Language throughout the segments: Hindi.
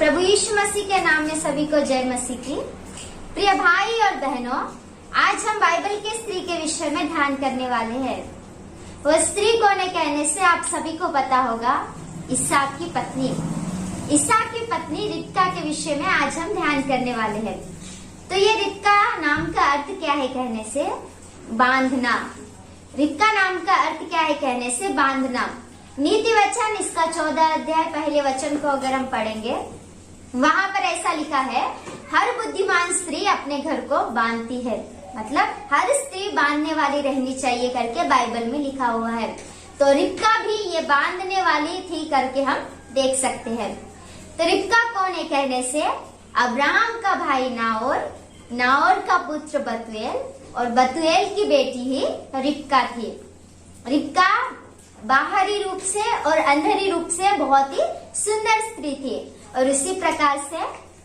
प्रभु यीशु मसीह के नाम में सभी को जय मसीह की। प्रिय भाई और बहनों, आज हम बाइबल के स्त्री के विषय में ध्यान करने वाले हैं। वो स्त्री कौन है कहने से आप सभी को पता होगा, इसहाक की पत्नी। इसहाक की पत्नी रिबका के विषय में आज हम ध्यान करने वाले हैं। तो ये रिबका नाम का अर्थ क्या है कहने से बांधना। रिबका नाम का अर्थ क्या है कहने से बांधना। नीति वचन इसका 14 अध्याय पहले वचन को अगर हम पढ़ेंगे, वहां पर ऐसा लिखा है, हर बुद्धिमान स्त्री अपने घर को बांधती है। मतलब हर स्त्री बांधने वाली रहनी चाहिए करके बाइबल में लिखा हुआ है। तो रिबका भी ये बांधने वाली थी करके हम देख सकते हैं। तो रिबका कौन है कहने से अब्राहम का भाई नाओर, नाओर का पुत्र बतूएल और बतूएल की बेटी ही रिबका थी। रिबका बाहरी रूप से और अंदरी रूप से बहुत ही सुंदर स्त्री थी और उसी प्रकार से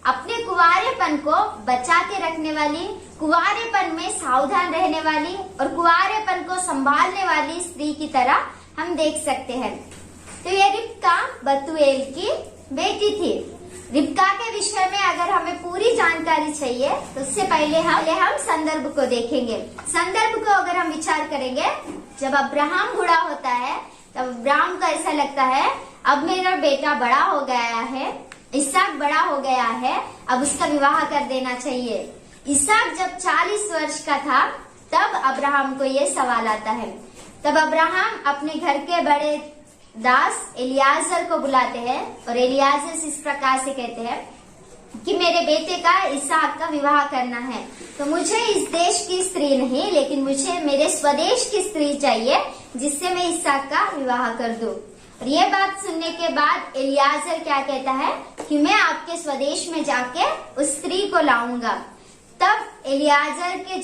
अपने कुंवारेपन को बचा के रखने वाली, कुंवारेपन में सावधान रहने वाली और कुंवारेपन को संभालने वाली स्त्री की तरह हम देख सकते हैं। तो ये रिबका बतूएल की बेटी थी। रिबका के विषय में अगर हमें पूरी जानकारी चाहिए तो उससे पहले हम संदर्भ को देखेंगे। संदर्भ को अगर हम विचार करेंगे, जब अब्राहम बूढ़ा होता है तब अब्राहम को ऐसा लगता है अब मेरा बेटा बड़ा हो गया है, इसहाक बड़ा हो गया है, अब उसका विवाह कर देना चाहिए। इसहाक जब 40 वर्ष का था तब अब्राहम को ये सवाल आता है। तब अब्राहम अपने घर के बड़े दास एलियाजर को बुलाते हैं और एलियाजर से इस प्रकार से कहते हैं कि मेरे बेटे का इसहाक का विवाह करना है, तो मुझे इस देश की स्त्री नहीं, लेकिन मुझे मेरे स्वदेश की स्त्री चाहिए जिससे मैं इसहाक का विवाह कर दूं। और ये बात सुनने के बाद एलियाजर क्या कहता है कि मैं आपके स्वदेश में जाके उस स्त्री को लाऊंगा। तब एलियाजर के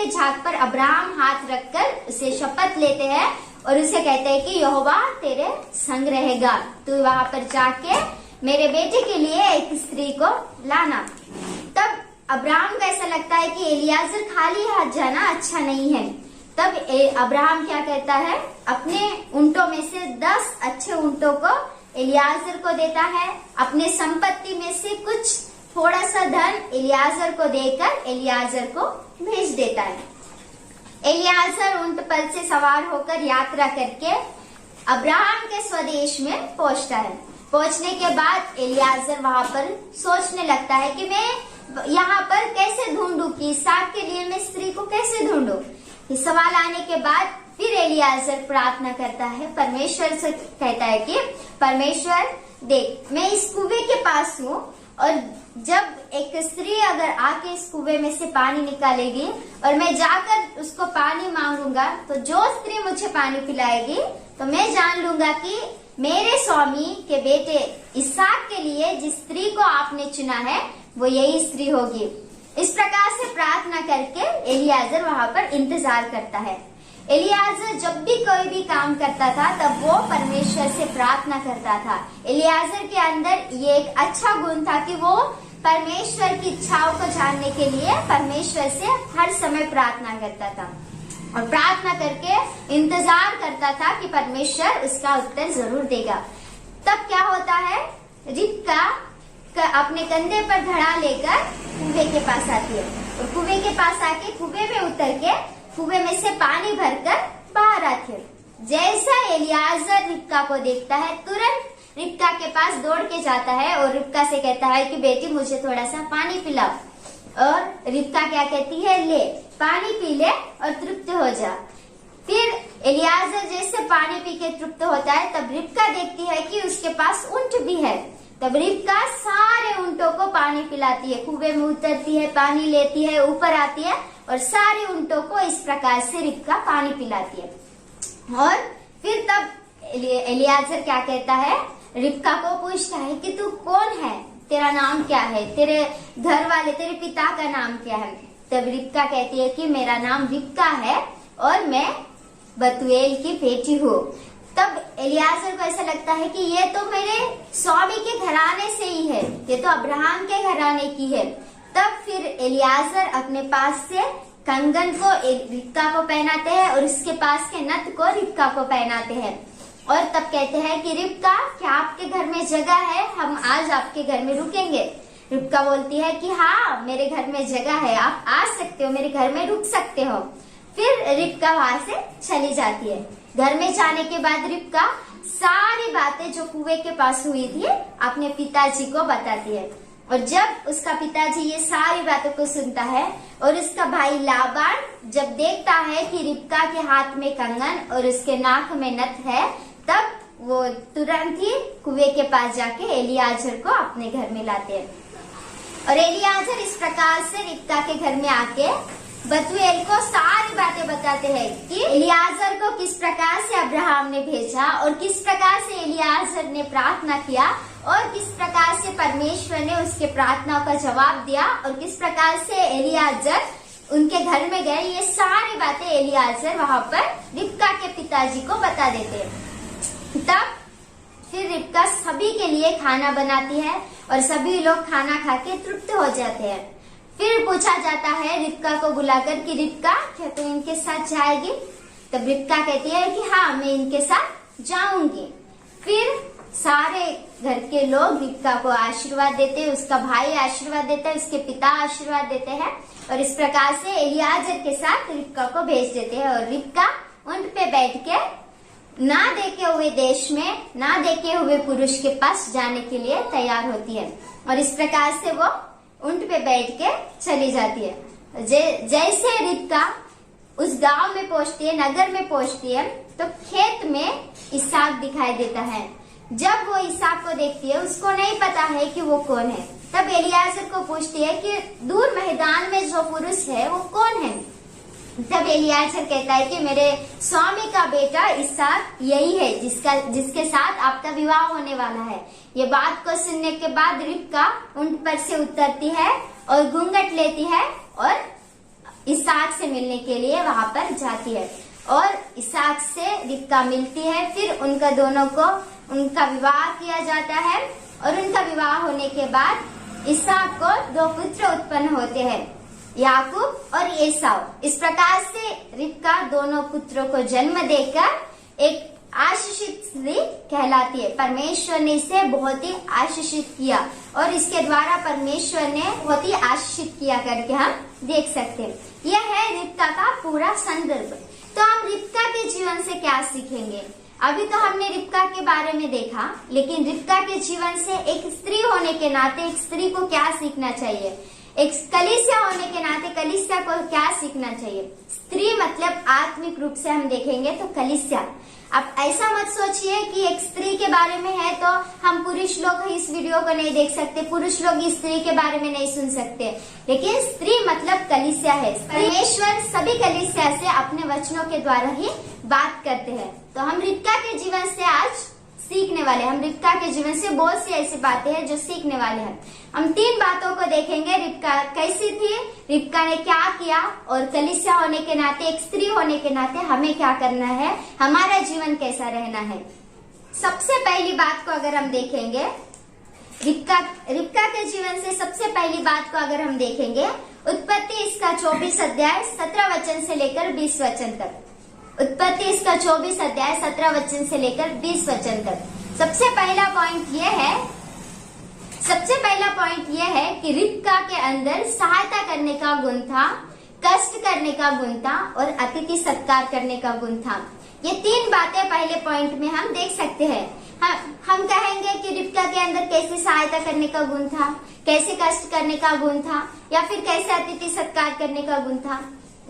झाग पर अब्राहम हाथ रखकर उसे शपथ लेते हैं और उसे कहते हैं कि यहोवा तेरे संग रहेगा, तू वहां पर जाके मेरे बेटे के लिए एक स्त्री को लाना। तब अब्राहम को ऐसा लगता है कि एलियाजर खाली हाथ जाना अच्छा नहीं है। तब अब्राहम क्या कहता है, अपने ऊंटों में से 10 अच्छे ऊंटों को एलियाजर को देता है। अपने संपत्ति में से कुछ थोड़ा सा धन एलियाजर को देकर एलियाजर को भेज देता है। एलियाजर ऊंट पर से सवार होकर यात्रा करके अब्राहम के स्वदेश में पहुंचता है। पहुंचने के बाद एलियाजर वहां पर सोचने लगता है कि मैं यहाँ पर कैसे ढूंढूं, कि इसहाक के लिए मैं स्त्री को कैसे ढूंढूं। इस सवाल आने के बाद फिर एलियाजर प्रार्थना करता है, परमेश्वर से कहता है कि परमेश्वर देख, मैं इस कुएं के पास हूँ और जब एक स्त्री अगर आके इस कुएं में से पानी निकालेगी और मैं जाकर उसको पानी मांगूंगा, तो जो स्त्री मुझे पानी पिलाएगी तो मैं जान लूंगा कि मेरे स्वामी के बेटे इसहाक के लिए जिस स्त्री को आपने चुना है वो यही स्त्री होगी। इस प्रकार से प्रार्थना करके एलियाजर वहां पर इंतजार करता है। एलियाजर जब भी कोई भी काम करता था तब वो परमेश्वर से प्रार्थना करता था। एलियाजर के अंदर ये एक अच्छा गुण था कि वो परमेश्वर की इच्छाओं को जानने के लिए परमेश्वर से हर समय प्रार्थना करता था और प्रार्थना करके इंतजार करता था कि परमेश्वर उसका उत्तर जरूर देगा। तब क्या होता है, रिबका अपने कंधे पर घड़ा लेकर कुएं के पास आती है और कुएं के पास आके कुएं में उतर के कुएं में से पानी भरकर बाहर आती है। जैसा एलियाजर रिबका को देखता है, तुरंत रिबका के पास दौड़ के जाता है और रिबका से कहता है कि बेटी मुझे थोड़ा सा पानी पिलाओ। और रिबका क्या कहती है, ले पानी पी ले और तृप्त हो जा। फिर एलियाजर जैसे पानी पी के तृप्त होता है, तब रिबका देखती है कि उसके पास ऊंट भी है। तब रिबका सारे ऊंटों को पानी पिलाती है, कुएं में उतरती है, पानी लेती है, ऊपर आती है और सारे ऊंटों को इस प्रकार से रिबका पानी पिलाती है। और फिर तब एलियाजर क्या कहता है, रिबका को पूछता है कि तू कौन है, तेरा नाम क्या है, तेरे घर वाले तेरे पिता का नाम क्या है। तब रिबका कहती है कि मेरा नाम रिबका है और मैं बतूएल की बेटी हूँ। तब एलियाजर को ऐसा लगता है कि ये तो मेरे स्वामी के घराने से ही है, ये तो अब्राहम के घराने की है। तब फिर एलियाजर अपने पास से कंगन को रिबका को पहनाते हैं और उसके पास के नथ को रिबका को पहनाते हैं। और तब कहते हैं कि रिबका, क्या आपके घर में जगह है? हम आज आपके घर में रुकेंगे। रिबका बोलती है कि हाँ, मेरे घर में जगह है, आप आ सकते हो, मेरे घर में रुक सकते हो। फिर रिबका वहां से चली जाती है। घर में जाने के बाद रिबका सारी बातें जो कुएं के पास हुई थी अपने पिताजी को बताती है। और जब उसका पिताजी ये सारी बातों को सुनता है और उसका भाई लाबान जब देखता है कि रिबका के हाथ में कंगन और उसके नाक में नथ है, तब वो तुरंत ही कुएं के पास जाके एलियाजर को अपने घर में लाते हैं। और एलियाजर इस प्रकार से रिबका के घर में आके बतूएल को सारी बातें बताते हैं कि एलियाजर को किस प्रकार से अब्राहम ने भेजा और किस प्रकार से एलियाजर ने प्रार्थना किया और किस प्रकार से परमेश्वर ने उसके प्रार्थनाओं का जवाब दिया और किस प्रकार से एलियाजर उनके घर में गए। ये सारी बातें एलियाजर वहां पर रिबका के पिताजी को बता देते हैं। तब फिर रिबका सभी के लिए खाना बनाती है और सभी लोग खाना खा के तृप्त हो जाते हैं। फिर पूछा जाता है रिबका को बुलाकर कि रिबका, क्या तुम इनके साथ जाएगी? तब रिबका कहती है कि हाँ, मैं इनके साथ जाऊंगी। फिर सारे घर के लोग रिबका को आशीर्वाद देते हैं, उसका भाई आशीर्वाद देता है, उसके पिता आशीर्वाद देते हैं और इस प्रकार से एलियाजर के साथ रिबका को भेज देते हैं। और रिबका ऊंट पे बैठ के ना देखे हुए देश में, ना देखे हुए पुरुष के पास जाने के लिए तैयार होती है और इस प्रकार से वो ऊंट पे बैठ के चली जाती है। जैसे रिबका उस गांव में पहुंचती है, नगर में पहुंचती है, तो खेत में इसहाक दिखाई देता है। जब वो इसहाक को देखती है, उसको नहीं पता है कि वो कौन है। तब एलियाजर को पूछती है कि दूर मैदान में जो पुरुष है वो कौन है? तब एलियाजर कहता है कि मेरे स्वामी का बेटा इसहाक यही है जिसके साथ आपका विवाह होने वाला है। ये बात को सुनने के बाद रिबका ऊंट पर से उतरती है और घूंघट लेती है और इसहाक से मिलने के लिए वहां पर जाती है और इसहाक से रिबका मिलती है। फिर उनका विवाह किया जाता है और उनका विवाह होने के बाद इसहाक को 2 पुत्र उत्पन्न होते हैं, याकूब और एसाव। इस प्रकार से रिबका दोनों पुत्रों को जन्म देकर एक आशीषित स्त्री कहलाती है। परमेश्वर ने इसे बहुत ही आशीषित किया और इसके द्वारा परमेश्वर ने बहुत ही आशीषित किया करके हम देख सकते हैं। यह है रिबका का पूरा संदर्भ। तो हम रिबका के जीवन से क्या सीखेंगे? अभी तो हमने रिबका के बारे में देखा, लेकिन रिबका के जीवन से एक स्त्री होने के नाते एक स्त्री को क्या सीखना चाहिए? एक कलीसिया होने के नाते कलीसिया को क्या सीखना चाहिए? स्त्री मतलब आत्मिक रूप से हम देखेंगे तो कलीसिया। अब ऐसा मत सोचिए कि एक स्त्री के बारे में है तो हम पुरुष लोग इस वीडियो को नहीं देख सकते, पुरुष लोग इस स्त्री के बारे में नहीं सुन सकते, लेकिन स्त्री मतलब कलीसिया है। परमेश्वर सभी कलीसिया से अपने वचनों के द्वारा ही बात करते हैं। तो हम रिबका के जीवन से आज सीखने वाले, हम रिबका के जीवन से बहुत सी ऐसी बातें हैं जो सीखने वाले हैं। हम 3 बातों को देखेंगे। रिबका कैसी थी, रिबका ने क्या किया और कलीसिया होने के नाते, एक स्त्री होने के नाते हमें क्या करना है, हमारा जीवन कैसा रहना है। सबसे पहली बात को अगर हम देखेंगे, रिबका के जीवन से सबसे पहली बात को अगर हम देखेंगे, उत्पत्ति इसका 24 अध्याय 17 वचन से लेकर 20 वचन तक। उत्पत्ति इसका 24 अध्याय 17 वचन से लेकर 20 वचन तक। सबसे पहला पॉइंट यह है कि रिबका के अंदर सहायता करने का गुण था, कष्ट करने का गुण था और अतिथि सत्कार करने का गुण था। ये 3 बातें पहले पॉइंट में हम देख सकते हैं। हम कहेंगे कि रिबका के अंदर कैसे सहायता करने का गुण था, कैसे कष्ट करने का गुण था, या फिर कैसे अतिथि सत्कार करने का गुण था।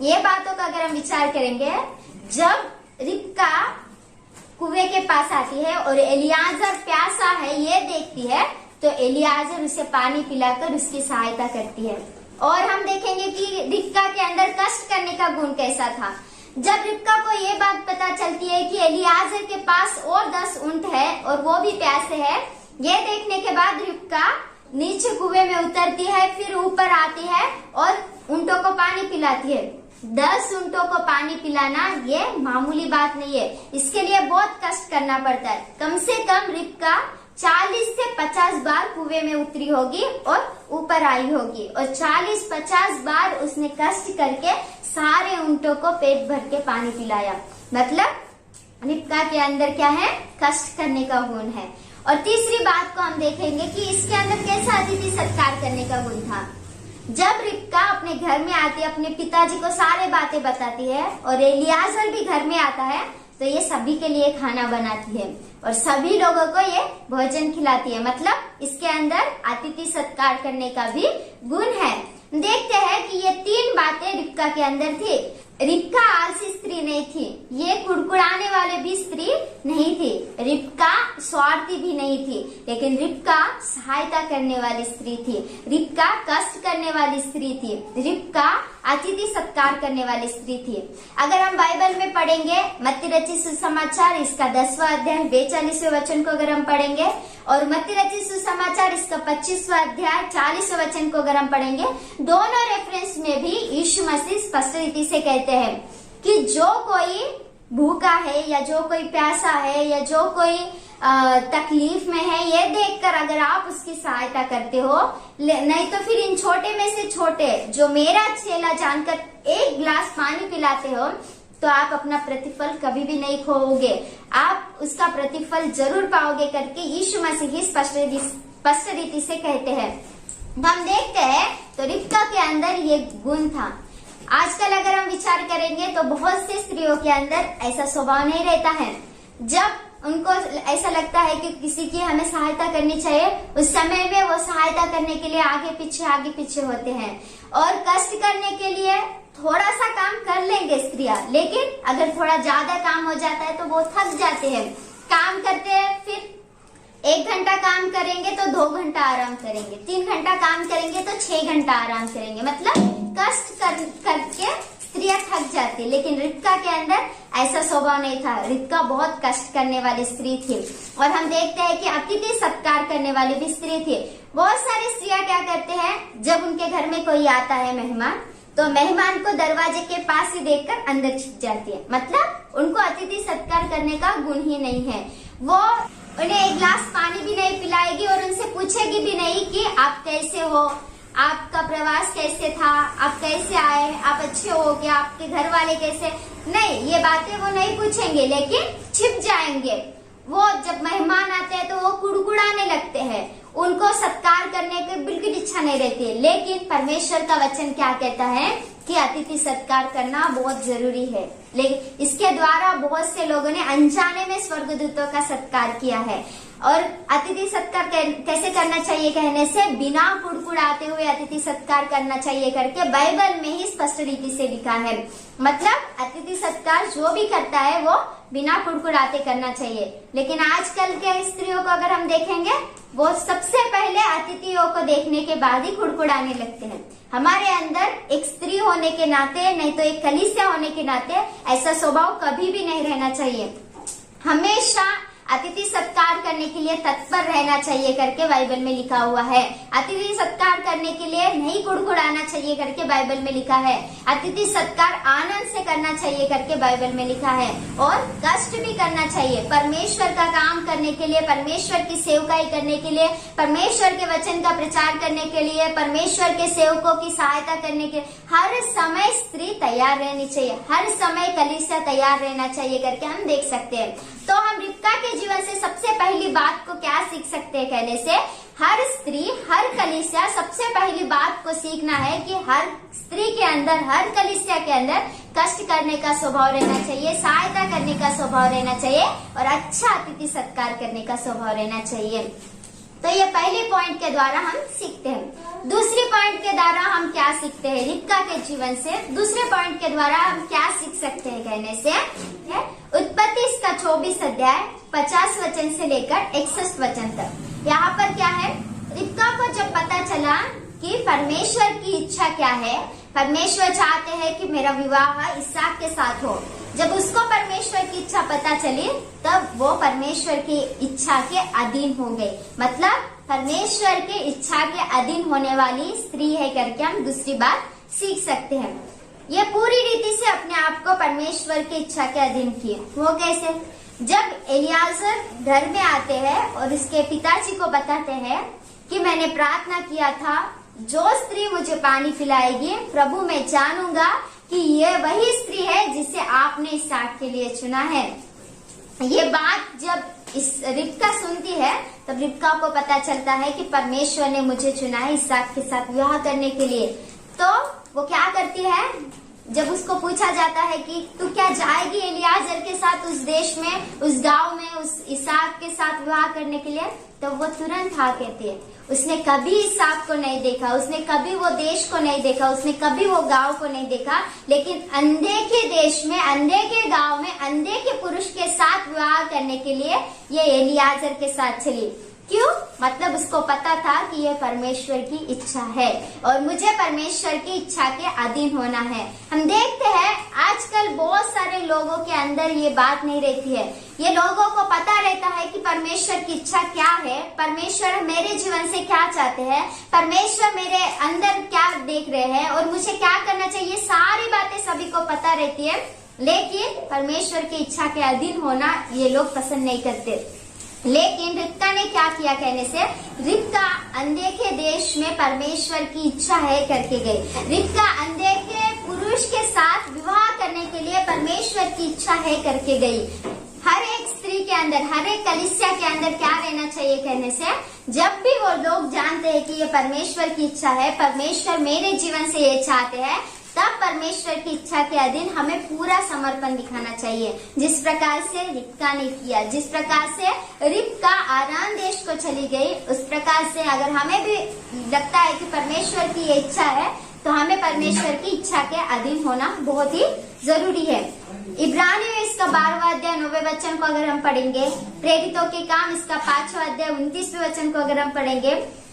ये बातों का अगर हम विचार करेंगे, जब रिबका कुएं के पास आती है और एलियाजर प्यासा है ये देखती है, तो एलियाजर उसे पानी पिलाकर उसकी सहायता करती है। और हम देखेंगे कि रिबका के अंदर कष्ट करने का गुण कैसा था। जब रिबका को ये बात पता चलती है कि एलियाजर के पास और 10 ऊंट है और वो भी प्यासे है, ये देखने के बाद रिबका नीचे कुएं में उतरती है, फिर ऊपर आती है और ऊंटों को पानी पिलाती है। 10 ऊंटों को पानी पिलाना ये मामूली बात नहीं है, इसके लिए बहुत कष्ट करना पड़ता है। कम से कम रिबका 40 से 50 बार कुएं में उतरी होगी और ऊपर आई होगी और 40-50 बार उसने कष्ट करके सारे ऊंटों को पेट भर के पानी पिलाया। मतलब रिबका के अंदर क्या है, कष्ट करने का गुण है। और तीसरी बात को हम देखेंगे कि इसके अंदर कैसा अतिथि सत्कार करने का गुण था। जब रिबका अपने घर में आती है, अपने पिताजी को सारे बातें बताती है और एलियाजर भी घर में आता है, तो ये सभी के लिए खाना बनाती है और सभी लोगों को ये भोजन खिलाती है। मतलब इसके अंदर अतिथि सत्कार करने का भी गुण है। देखते हैं कि ये 3 बातें रिबका के अंदर थी। रिबका आलसी स्त्री नहीं थी, ये कुड़कुड़ाने वाले भी स्त्री नहीं थी, रिबका स्वार्थी भी नहीं थी, लेकिन रिबका सहायता करने वाली स्त्री थी, रिबका कष्ट करने वाली स्त्री थी, रिबका अतिथि सत्कार करने वाली स्त्री थी। अगर हम बाइबल में पढ़ेंगे मत्ती रचित सुसमाचार इसका 10वां अध्याय 42वें वचन को अगर हम पढ़ेंगे और मत्ती रचित सुसमाचार इसका 25वां अध्याय 40वें वचन को अगर हम पढ़ेंगे, दोनों रेफरेंस में भी यीशु मसीह स्पष्ट रीति से कहते हैं कि जो कोई भूखा है या जो कोई प्यासा है या जो कोई तकलीफ में है, ये देखकर अगर आप उसकी सहायता करते हो, नहीं तो फिर इन छोटे में से छोटे जो मेरा चेला जानकर 1 गिलास पानी पिलाते हो, तो आप अपना प्रतिफल कभी भी नहीं खोओगे, आप उसका प्रतिफल जरूर पाओगे करके यीशु मसीह स्पष्ट रीति से कहते हैं। हम देखते हैं तो रिबका के अंदर ये गुण था। आजकल अगर हम विचार करेंगे तो बहुत सी स्त्रियों के अंदर ऐसा स्वभाव नहीं रहता है। जब उनको ऐसा लगता है कि किसी की हमें सहायता करनी चाहिए, उस समय में वो सहायता करने के लिए आगे पीछे होते हैं और कष्ट करने के लिए थोड़ा सा काम कर लेंगे स्त्रियां, लेकिन अगर थोड़ा ज्यादा काम हो जाता है तो वो थक जाते हैं। काम करते हैं, फिर 1 घंटा काम करेंगे तो 2 घंटा आराम करेंगे, 3 घंटा काम करेंगे तो 6 घंटा आराम करेंगे। मतलब कष्ट करके स्त्रियां थक जाती, लेकिन रिबका के अंदर ऐसा स्वभाव नहीं था। रिबका बहुत कष्ट करने वाली स्त्री थी और हम देखते हैं कि अतिथि सत्कार करने वाली भी स्त्री थी। बहुत सारी स्त्रियां क्या करते हैं, जब उनके घर में कोई आता है मेहमान, तो मेहमान को दरवाजे के पास ही देखकर अंदर छिप जाती है। मतलब उनको अतिथि सत्कार करने का गुण ही नहीं है। वो उन्हें 1 गिलास पानी भी नहीं पिलाएगी और उनसे पूछेगी भी नहीं कि आप कैसे हो, आपका प्रवास कैसे था, आप कैसे आए, आप अच्छे हो क्या, आपके घर वाले कैसे, नहीं, ये बातें वो नहीं पूछेंगे, लेकिन छिप जाएंगे। वो जब मेहमान आते हैं तो वो कुड़कुड़ाने लगते हैं, उनको सत्कार करने की बिल्कुल इच्छा नहीं रहती है। लेकिन परमेश्वर का वचन क्या कहता है कि अतिथि सत्कार करना बहुत जरूरी है। लेकिन इसके द्वारा बहुत से लोगों ने अनजाने में स्वर्गदूतों का सत्कार किया है। और अतिथि सत्कार कैसे करना चाहिए कहने से, बिना कुड़कुड़ाते हुए अतिथि सत्कार करना चाहिए करके बाइबल में ही स्पष्ट रीति से लिखा है। मतलब अतिथि सत्कार जो भी करता है वो बिना कुड़कुड़ाते करना चाहिए। लेकिन आजकल के स्त्रियों को अगर हम देखेंगे, वो सबसे पहले अतिथियों को देखने के बाद ही कुड़कुड़ाने लगते हैं। हमारे अंदर एक स्त्री होने के नाते, नहीं तो एक कलीसिया होने के नाते ऐसा स्वभाव कभी भी नहीं रहना चाहिए। हमेशा अतिथि सत्कार करने के लिए तत्पर रहना चाहिए करके बाइबल में लिखा हुआ है। अतिथि सत्कार करने के लिए नहीं कुड़कुड़ाना चाहिए करके बाइबल में लिखा है। अतिथि सत्कार आनंद से करना चाहिए करके बाइबल में लिखा है। और कष्ट भी करना चाहिए परमेश्वर का काम करने के लिए, परमेश्वर की सेवकाई करने के लिए, परमेश्वर के वचन का प्रचार करने के लिए, परमेश्वर के सेवकों की सहायता करने के लिए हर समय स्त्री तैयार रहनी चाहिए, हर समय कलीसिया तैयार रहना चाहिए करके हम देख सकते हैं। तो हम रिबका के जीवन से सबसे पहली बात को क्या सीख सकते हैं कहने से, हर स्त्री, हर कलीसिया सबसे पहली बात को सीखना है कि हर स्त्री के अंदर, हर कलीसिया के अंदर कष्ट करने का स्वभाव रहना चाहिए, सहायता करने का स्वभाव रहना चाहिए और अच्छा अतिथि सत्कार करने का स्वभाव रहना चाहिए। तो ये पहले पॉइंट के द्वारा हम सीखते हैं। दूसरी पॉइंट के द्वारा हम क्या सीखते हैं रिबका के जीवन से, दूसरे पॉइंट के द्वारा हम क्या सीख सकते हैं कहने से, उत्पत्ति इसका 24 अध्याय 50 वचन से लेकर 61 वचन तक। यहाँ पर क्या है, रिबका को जब पता चला कि परमेश्वर की इच्छा क्या है, परमेश्वर चाहते हैं कि मेरा विवाह इसहाक के साथ हो, जब उसको परमेश्वर की इच्छा पता चली तब वो परमेश्वर की इच्छा के अधीन हो गई। मतलब परमेश्वर के इच्छा के अधीन होने वाली स्त्री है करके हम दूसरी बात सीख सकते हैं। ये पूरी रीति से अपने आप को परमेश्वर की इच्छा के अधीन किए। वो कैसे, जब एलियाजर घर में आते हैं और इसके पिताजी को बताते हैं कि मैंने प्रार्थना किया था, जो स्त्री मुझे पानी पिलाएगी प्रभु मैं जानूंगा कि ये वही स्त्री है जिसे आपने इसहाक के लिए चुना है। ये बात जब इस रिबका सुनती है तब रिबका को पता चलता है कि परमेश्वर ने मुझे चुना है इसहाक के साथ विवाह करने के लिए। तो वो क्या करती है, जब उसको पूछा जाता है कि तू क्या जाएगी एलियाजर के साथ उस देश में, उस गांव में, उस इसहाक के साथ विवाह करने के लिए, तो वो तुरंत हाँ कहती है। उसने कभी इसहाक को नहीं देखा, उसने कभी वो देश को नहीं देखा, उसने कभी वो गांव को नहीं देखा, लेकिन अंधे के देश में, अंधे के गांव में, अंधे के पुरुष के साथ विवाह करने के लिए ये एलियाजर के साथ चली। क्यों? मतलब उसको पता था कि यह परमेश्वर की इच्छा है और मुझे परमेश्वर की इच्छा के अधीन होना है। हम देखते हैं आजकल बहुत सारे लोगों के अंदर ये बात नहीं रहती है। ये लोगों को पता रहता है कि परमेश्वर की इच्छा क्या है, परमेश्वर मेरे जीवन से क्या चाहते हैं, परमेश्वर मेरे अंदर क्या देख रहे हैं और मुझे क्या करना चाहिए, सारी बातें सभी को पता रहती है, लेकिन परमेश्वर की इच्छा के अधीन होना ये लोग पसंद नहीं करते। लेकिन रिबका ने क्या किया कहने से, रिबका अंधे के देश में परमेश्वर की इच्छा है करके गई। रिबका अंधे के पुरुष के साथ विवाह करने के लिए परमेश्वर की इच्छा है करके गई। हर एक स्त्री के अंदर, हर एक कलीसिया के अंदर क्या रहना चाहिए कहने से, जब भी वो लोग जानते हैं कि ये परमेश्वर की इच्छा है, परमेश्वर मेरे जीवन से ये चाहते हैं, तब परमेश्वर की इच्छा के अधीन हमें पूरा समर्पण दिखाना चाहिए। जिस प्रकार से रिबका ने किया, जिस प्रकार से रिबका आराम देश को चली गई, उस प्रकार से अगर हमें भी लगता है कि परमेश्वर की ये इच्छा है तो हमें परमेश्वर की इच्छा के अधीन होना बहुत ही जरूरी है। इब्रानियों इसका 12वां अध्याय 9वें वचन को अगर हम पढ़ेंगे, प्रेरितों के काम इसका 5वां अध्याय 29वें वचन को अगर हम पढ़ेंगे,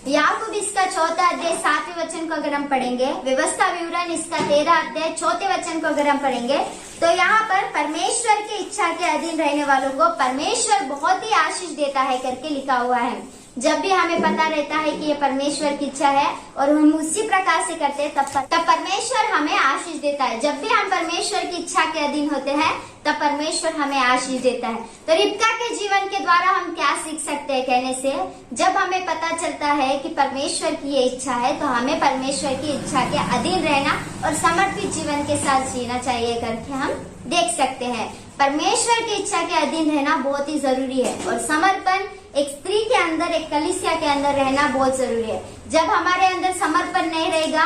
याकूब इसका 4था अध्याय 7वें वचन को अगर हम पढ़ेंगे, व्यवस्था विवरण इसका 13 अध्याय 4थे वचन को अगर हम पढ़ेंगे, तो यहाँ पर परमेश्वर की इच्छा के अधीन रहने वालों को परमेश्वर बहुत ही आशीष देता है करके लिखा हुआ है। जब भी हमें पता रहता है कि ये परमेश्वर की इच्छा है और हम उसी प्रकार से करते हैं, तब परमेश्वर हमें आशीष देता है। जब भी हम परमेश्वर की इच्छा के अधीन होते हैं तब परमेश्वर हमें आशीष देता है। तो रिबका के जीवन के द्वारा हम क्या सीख सकते हैं कहने से, जब हमें पता चलता है कि परमेश्वर की ये इच्छा है तो हमें परमेश्वर की इच्छा के अधीन रहना और समर्पित जीवन के साथ जीना चाहिए करके हम देख सकते हैं। परमेश्वर की इच्छा के अधीन रहना बहुत ही जरूरी है और समर्पण एक स्त्री के अंदर, एक कलीसिया के अंदर रहना बहुत जरूरी है। जब हमारे अंदर समर्पण नहीं रहेगा,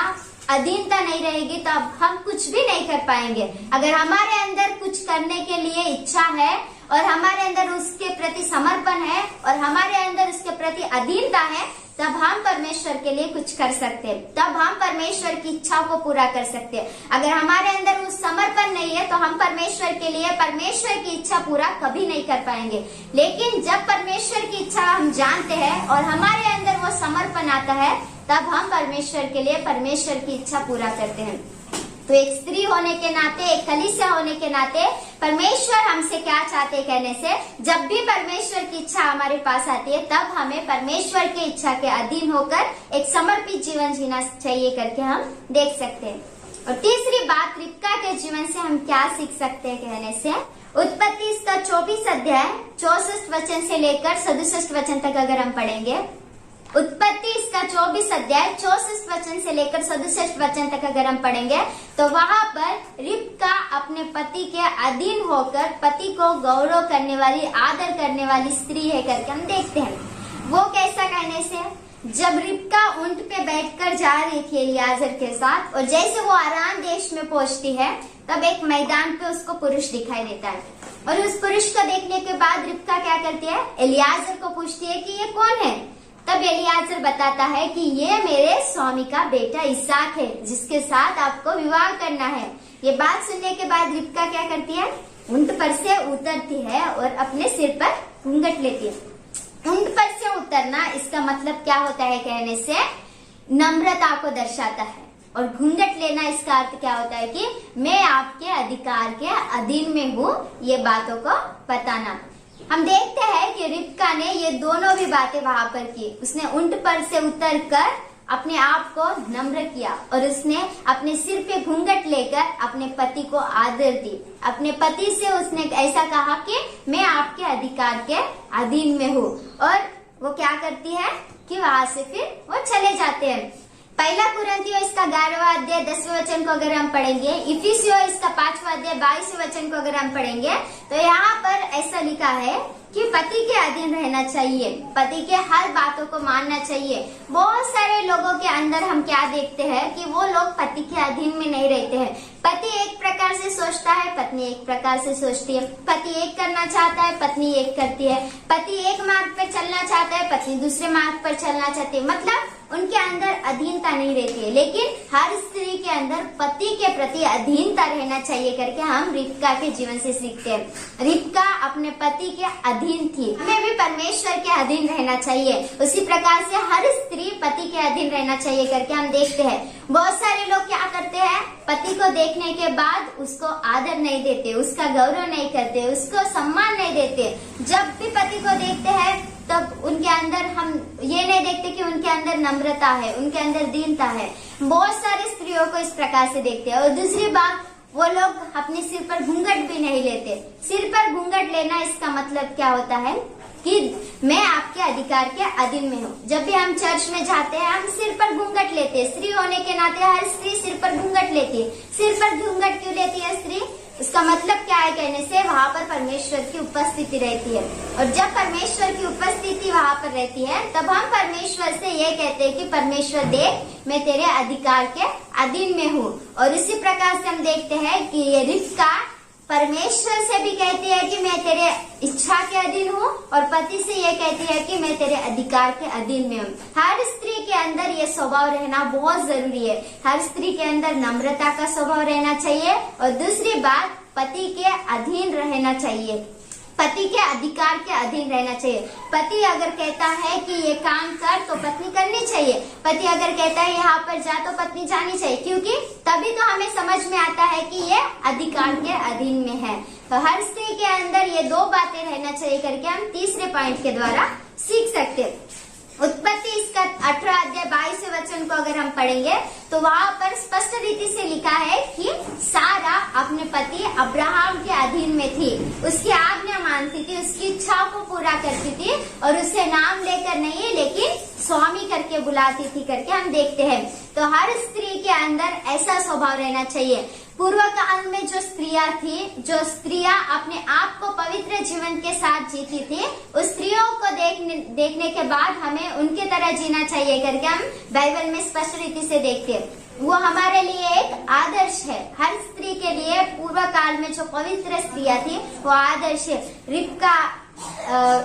अधीनता नहीं रहेगी, तब हम कुछ भी नहीं कर पाएंगे। अगर हमारे अंदर कुछ करने के लिए इच्छा है और हमारे अंदर उसके प्रति समर्पण है और हमारे अंदर उसके प्रति अधीनता है, तब हम परमेश्वर के लिए कुछ कर सकते हैं, तब हम परमेश्वर की इच्छा को पूरा कर सकते हैं। अगर हमारे अंदर वो समर्पण नहीं है तो हम परमेश्वर के लिए परमेश्वर की इच्छा पूरा कभी नहीं कर पाएंगे। लेकिन जब परमेश्वर की इच्छा हम जानते हैं और हमारे अंदर वो समर्पण आता है, तब हम परमेश्वर के लिए परमेश्वर की इच्छा पूरा करते हैं। तो एक स्त्री होने के नाते, एक कलीसिया होने के नाते परमेश्वर हमसे क्या चाहते कहने से, जब भी परमेश्वर की इच्छा हमारे पास आती है तब हमें परमेश्वर की इच्छा के अधीन होकर एक समर्पित जीवन जीना चाहिए करके हम देख सकते हैं। और तीसरी बात, रिबका के जीवन से हम क्या सीख सकते हैं कहने से, उत्पत्ति इसका 24 अध्याय 64 वचन से लेकर 67 वचन तक अगर हम पढ़ेंगे, उत्पत्ति इसका 24 अध्याय 64 वचन से लेकर 67 वचन तक अगर हम पढ़ेंगे, तो वहाँ पर रिबका अपने पति के अधीन होकर पति को गौरव करने वाली, आदर करने वाली स्त्री है करके हम देखते हैं। वो कैसा कहने से, जब रिबका ऊंट पे बैठकर जा रही थी एलियाजर के साथ और जैसे वो आराम देश में पहुंचती है, तब एक मैदान पे उसको पुरुष दिखाई देता है और उस पुरुष को देखने के बाद रिबका क्या करती है, एलियाजर को पूछती है कि ये कौन है। तब एलियाजर बताता है कि ये मेरे स्वामी का बेटा इसहाक है, जिसके साथ आपको विवाह करना है। ये बात सुनने के बाद रिबका क्या करती है, ऊंट पर से उतरती है और अपने सिर पर घूंघट लेती है। ऊंट पर से उतरना इसका मतलब क्या होता है कहने से, नम्रता को दर्शाता है, और घूंघट लेना इसका अर्थ क्या होता है कि मैं आपके अधिकार के अधीन में हूँ, ये बातों को बताना। हम देखते हैं कि रिबका ने ये दोनों भी बातें वहां पर की। उसने ऊंट पर से उतरकर अपने आप को नम्र किया और उसने अपने सिर पे घूंघट लेकर अपने पति को आदर दी। अपने पति से उसने ऐसा कहा कि मैं आपके अधिकार के अधीन में हूँ, और वो क्या करती है कि वहां से फिर वो चले जाते हैं। पहला कुरिन्थियों इसका 11वां अध्याय 10वें वचन को अगर हम पढ़ेंगे, इफिसियों इसका 5वां अध्याय 22वें वचन को अगर हम पढ़ेंगे तो यहाँ पर ऐसा लिखा है कि पति के अधीन रहना चाहिए, पति के हर बातों को मानना चाहिए। बहुत सारे लोगों के अंदर हम क्या देखते हैं कि वो लोग पति के अधीन में नहीं रहते हैं। पति एक प्रकार से सोचता है, पत्नी एक प्रकार से सोचती है। पति एक करना चाहता है, पत्नी एक करती है। पति एक मार्ग पर चलना चाहता है, पत्नी दूसरे मार्ग पर चलना चाहती है। मतलब उनके अंदर अधीनता नहीं रहती है। लेकिन हर स्त्री के अंदर पति के प्रति अधीनता रहना चाहिए करके हम रिबका के जीवन से सीखते हैं। रिबका अपने पति के अधीन थी, हमें भी परमेश्वर के अधीन रहना चाहिए। उसी प्रकार से हर स्त्री पति के अधीन रहना चाहिए करके हम देखते हैं। बहुत सारे लोग क्या करते हैं, पति को देखने के बाद उसको आदर नहीं देते, उसका गौरव नहीं करते, उसको सम्मान नहीं देते। जब भी पति को देखते हैं तब उनके अंदर हम ये नहीं देखते कि उनके अंदर नम्रता है, उनके अंदर दीनता है। बहुत सारी स्त्रियों को इस प्रकार से देखते हैं। और दूसरी बात, वो लोग अपने सिर पर घूंघट भी नहीं लेते। सिर पर घूंघट लेना इसका मतलब क्या होता है कि मैं आपके अधिकार के अधीन में हूँ। जब भी हम चर्च में जाते हैं हम सिर पर घूंघट लेते हैं। स्त्री होने के नाते हर स्त्री सिर पर घूंघट लेती है। सिर पर घूंघट क्यों लेती है स्त्री? उसका मतलब क्या है कहने से, वहाँ पर परमेश्वर की उपस्थिति रहती है। और जब परमेश्वर की उपस्थिति वहाँ पर रहती है तब हम परमेश्वर से ये कहते हैं कि परमेश्वर देख, मैं तेरे अधिकार के अधीन में हूँ। और इसी प्रकार से हम देखते हैं कि ये रिबका परमेश्वर से भी कहती है कि मैं तेरे इच्छा के अधीन हूँ, और पति से ये कहती है कि मैं तेरे अधिकार के अधीन में हूँ। हर स्त्री के अंदर ये स्वभाव रहना बहुत जरूरी है। हर स्त्री के अंदर नम्रता का स्वभाव रहना चाहिए। और दूसरी बात, पति के अधीन रहना चाहिए, पति के अधिकार के अधीन रहना चाहिए। पति अगर कहता है कि ये काम कर तो पत्नी करनी चाहिए। पति अगर कहता है यहाँ पर जा तो पत्नी जानी चाहिए, क्योंकि तभी तो हमें समझ में आता है कि ये अधिकार के अधीन में है। तो हर स्त्री के अंदर ये दो बातें रहना चाहिए करके हम तीसरे पॉइंट के द्वारा सीख सकते हैं। उत्पत्ति इसका 18 अध्याय 22 वचन को अगर हम पढ़ेंगे तो वहाँ पर स्पष्ट रीति से लिखा है कि सारा अपने पति अब्राहम के अधीन में थी, उसकी आज्ञा मानती थी, उसकी इच्छाओं को पूरा करती थी, और उसे नाम लेकर नहीं लेकिन स्वामी करके बुलाती थी करके हम देखते हैं। तो हर स्त्री के अंदर ऐसा स्वभाव रहना चाहिए। पूर्व काल में जो स्त्रियां थी, जो स्त्रियां अपने आप को पवित्र जीवन के साथ जीती थी, उस स्त्रियों को देखने के बाद हमें उनके तरह जीना चाहिए करके हम बाइबल में स्पष्ट रीति से देखते हैं। वो हमारे लिए एक आदर्श है। हर स्त्री के लिए पूर्व काल में जो पवित्र स्त्रियां थी वो आदर्श है। रिबका,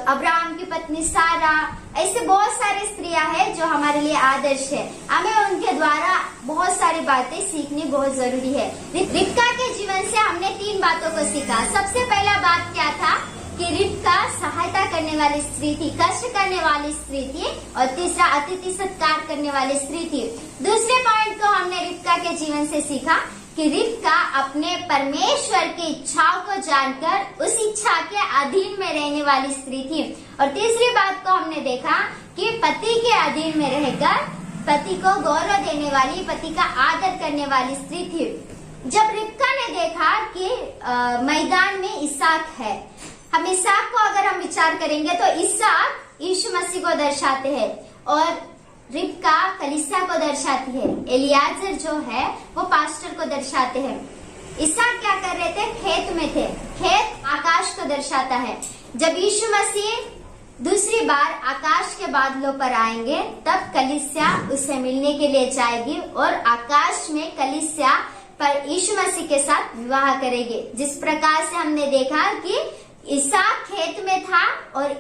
अब्राहम की पत्नी सारा, ऐसे बहुत सारी स्त्रियां हैं जो हमारे लिए आदर्श है। हमें उनके द्वारा बहुत सारी बातें सीखनी बहुत जरूरी है। रिबका के जीवन से हमने 3 बातों को सीखा। सबसे पहला बात क्या था कि रिबका सहायता करने वाली स्त्री थी, कष्ट करने वाली स्त्री थी, और तीसरा अतिथि सत्कार करने वाली स्त्री थी। दूसरे पॉइंट को हमने रिबका के जीवन से सीखा कि रिबका अपने परमेश्वर की इच्छाओं को जानकर उस इच्छा के अधीन में रहने वाली स्त्री थी। और तीसरी बात को हमने देखा कि पति के अधीन में रहकर पति को गौरव देने वाली, पति का आदर करने वाली स्त्री थी। जब रिबका ने देखा कि मैदान में इसहाक है, हम इसहाक को अगर हम विचार करेंगे तो इसहाक यीशु मसीह को दर्शाते हैं और रिबका कलीसिया को दर्शाती है। एलियाजर जो है वो पास्टर को दर्शाते हैं। इसहाक क्या कर रहे थे? खेत में थे। खेत आकाश को दर्शाता है। जब यीशु मसीह दूसरी बार आकाश के बादलों पर आएंगे तब कलीसिया उससे मिलने के लिए जाएगी और आकाश में कलीसिया पर यीशु मसीह के साथ विवाह करेगी। जिस प्रकार से हमने देखा कि इसहाक खेत में था और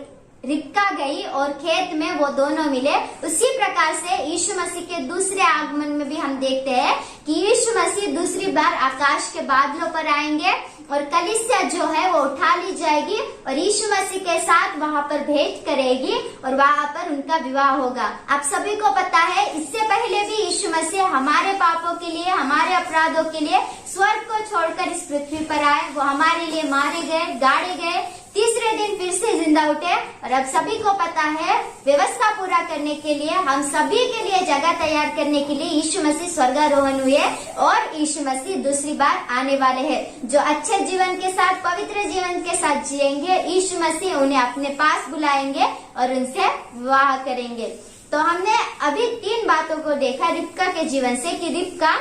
रिबका गई और खेत में वो दोनों मिले, उसी प्रकार से यीशु मसीह के दूसरे आगमन में भी हम देखते हैं कि यीशु मसीह दूसरी बार आकाश के बादलों पर आएंगे और कलीसिया जो है वो उठा ली जाएगी और यीशु मसीह के साथ वहाँ पर भेंट करेगी और वहाँ पर उनका विवाह होगा। आप सभी को पता है इससे पहले भी यीशु मसीह हमारे पापों के लिए, हमारे अपराधों के लिए स्वर्ग को छोड़कर इस पृथ्वी पर आए। वो हमारे लिए मारे गए, गाड़े गए, तीसरे दिन फिर से जिंदा उठे और अब सभी को पता है व्यवस्था पूरा करने के लिए, हम सभी के लिए जगह तैयार करने के लिए यीशु मसीह स्वर्गारोहण हुए और यीशु मसीह दूसरी बार आने वाले हैं। जो अच्छे जीवन के साथ, पवित्र जीवन के साथ जिएंगे, यीशु मसीह उन्हें अपने पास बुलाएंगे और उनसे विवाह करेंगे। तो हमने अभी 3 बातों को देखा रिबका के जीवन से कि रिबका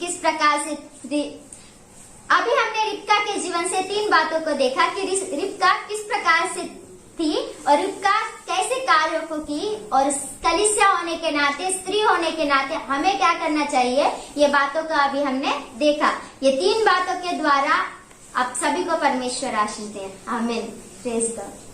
किस प्रकार से अभी हमने रिबका के जीवन से 3 बातों को देखा कि रिबका किस प्रकार से थी और रिबका कैसे कार्यों को की और कलीसिया होने के नाते, स्त्री होने के नाते हमें क्या करना चाहिए, ये बातों का अभी हमने देखा। ये 3 बातों के द्वारा आप सभी को परमेश्वर आशीष दे। आमीन। Praise God.